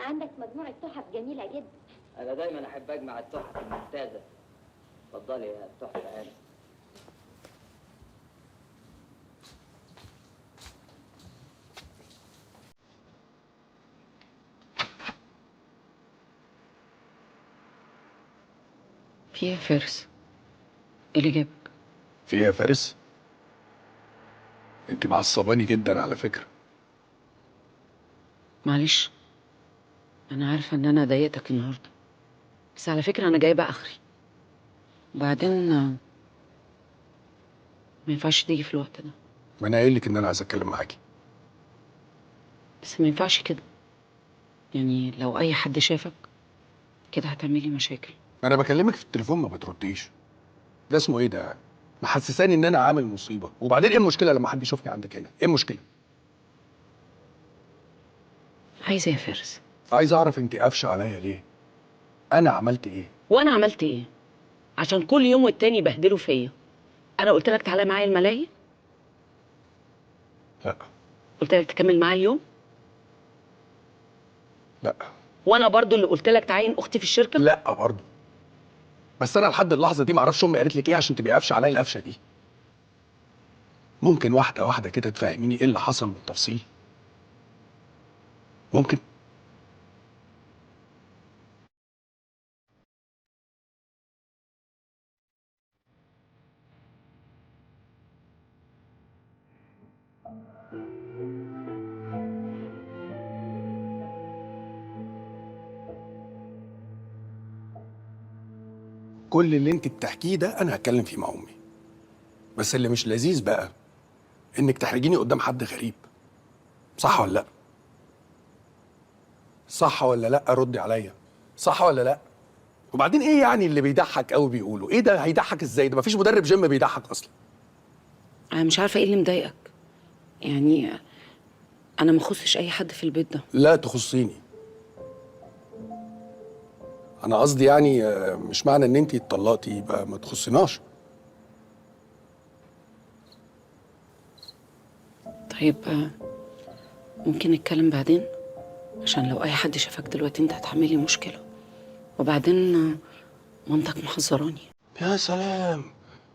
عندك مجموعة تحف جميلة جدا. أنا دايما أحب أجمع التحف الممتازة. اتفضلي يا التحف الآن. في ايه يا فارس؟ ايه اللي جابك؟ في ايه يا فارس؟ انت معصباني جدا على فكرة. معلش، انا عارفه ان انا ضايقتك النهارده، بس على فكره انا جايبه اخري. وبعدين ما ينفعش تيجي في الوقت ده. ما انا قايل لك ان انا عايز اتكلم معاكي. بس ما ينفعش كده، يعني لو اي حد شافك كده هتعملي مشاكل. انا بكلمك في التليفون ما بترديش. ده اسمه ايه ده؟ محسساني ان انا عامل مصيبة. وبعدين ايه المشكلة لما حد يشوفني عندك هنا؟ ايه المشكلة؟ عايزه ايه يا فارس؟ عايز اعرف انت قافشة عليا ليه؟ انا عملت ايه؟ وانا عملت ايه؟ عشان كل يوم والتاني يبهدلوا فيا. انا قلت لك تعالى معايا الملاهي؟ لا. قلت لك تكمل معايا اليوم؟ لا. وانا برضو اللي قلت لك تعين اختي في الشركه؟ لا برضه. بس انا لحد اللحظة دي ما اعرفش امي قالت لك ايه عشان تبقي قافشة عليا القفشة دي. ممكن واحدة واحدة كده تفهميني ايه اللي حصل بالتفصيل؟ ممكن؟ كل اللي انت بتحكيه ده انا هتكلم فيه مع امي. بس اللي مش لذيذ بقى انك تحرجيني قدام حد غريب. صح ولا لا؟ صح ولا لا؟ ردي عليا. صح ولا لا؟ وبعدين ايه يعني اللي بيضحك قوي بيقولوا؟ ايه ده هيضحك ازاي؟ ده مفيش مدرب جيم بيضحك اصلا. انا مش عارفه ايه اللي مضايقك، يعني انا ما اخصش اي حد في البيت ده. لا تخصيني. انا قصدي يعني مش معنى ان انت اتطلقتي يبقى ما تخصناش. طيب ممكن نتكلم بعدين؟ عشان لو اي حد شافك دلوقتي انت هتعملي مشكله. وبعدين مامتك محذراني. يا سلام.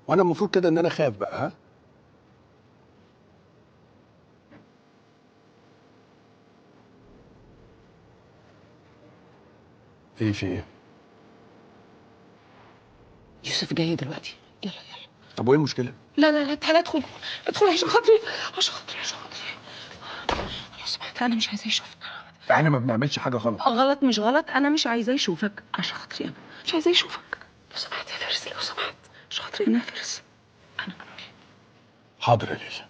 وانا المفروض كده ان انا خايف بقى ها؟ ايه في ايه؟ يوسف جاي دلوقتي، يلا يلا. طب وايه المشكله؟ لا لا لا، تعالى ادخل ادخل عشان خاطري، عشان خاطري، عشان خاطري. لو سمحت انا مش عايزاه يشوفك. احنا ما بنعملش حاجه غلط. غلط مش غلط، انا مش عايزاه يشوفك عشان خاطري. انا مش عايزاه يشوفك. لو سمحت يا فارس، لو سمحت عشان خاطري انا يا فارس. انا حاضر يا ليلى.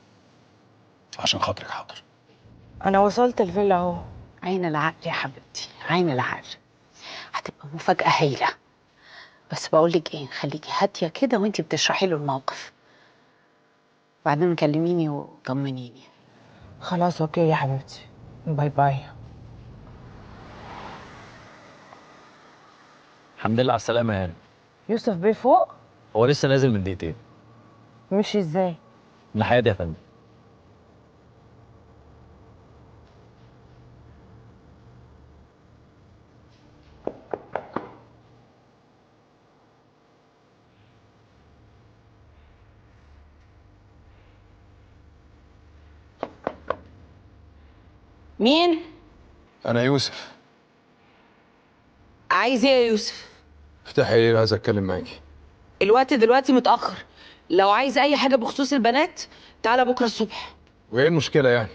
عشان خاطرك حاضر. أنا وصلت الفيلا أهو. عين العقل يا حبيبتي، عين العقل. هتبقى مفاجأة هايلة. بس بقولك ايه، خليكي هادية كده وانتي بتشرحي له الموقف. بعدين كلميني وطمنيني. خلاص أوكي يا حبيبتي، باي باي. الحمد لله على السلامة يا هانم. يوسف بيه فوق؟ هو لسه نازل من دقيقتين. مشي إزاي؟ من حياتي يا فندم. مين؟ انا يوسف. عايز ايه يا يوسف؟ افتحي يا ليلى، عايز اتكلم معاكي. الوقت دلوقتي متأخر. لو عايز اي حاجة بخصوص البنات تعالى بكرة الصبح. وايه المشكله يعني؟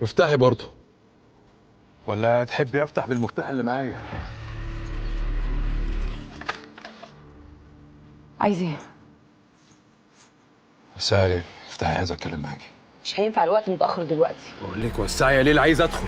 افتحي برضه. ولا تحبي افتح بالمفتاح اللي معايا؟ عايز ايه؟ سهل. افتحي، عايز اتكلم معاكي. مش هينفع، الوقت متأخر دلوقتي. بقول لك وسعي يا ليلى، عايز ادخل.